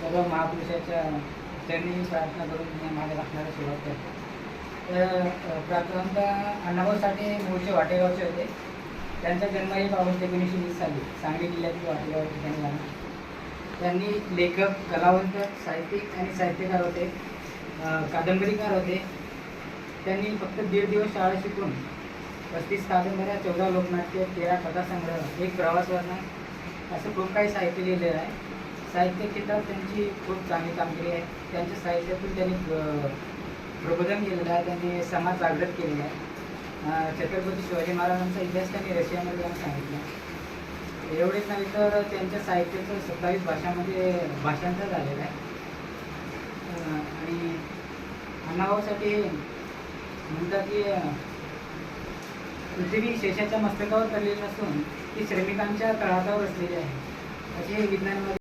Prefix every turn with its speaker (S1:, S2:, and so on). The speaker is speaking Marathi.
S1: सर्व महापुरुषाच्या चरणी प्रार्थना करून मी माझ्या भाषणाला सुरुवात करतो. तर प्रथमतः अण्णाभाऊ साठे मूळचे वाटेगावचे होते. त्यांचा जन्म 1 ऑगस्ट 1920 साली सांगली जिल्ह्यातील वाटेगाव ठिकाणी झाला. त्यांनी लेखक, कलावंत, साहित्यिक आणि साहित्यकार होते, कादंबरीकार होते. त्यांनी फक्त 1.5 दिवस शाळा शिकून 35 कादंबऱ्या, 14 लोकनाट्य, 13 कथासंग्रह, 1 प्रवासवर्णन असं खूप काही साहित्य लिहिलेलं आहे. साहित्य क्षेत्रात त्यांची खूप चांगली कामगिरी आहे. त्यांच्या साहित्यातून त्यांनी प्रबोधन केलेलं आहे, त्यांनी समाज जागृत केलेला आहे. छत्रपती शिवाजी महाराजांचा इतिहास त्यांनी रशियामध्ये जाऊन सांगितला. एवढेच नाही तर त्यांच्या साहित्याचं 27 भाषांमध्ये भाषांतर झालेलं आहे. आणि अण्णाभाऊसाठी म्हणतात की पृथ्वी शेषाच्या मस्तकावर तरलेली नसून ती श्रमिकांच्या तळहातावर असलेली आहे, असे विज्ञानवादी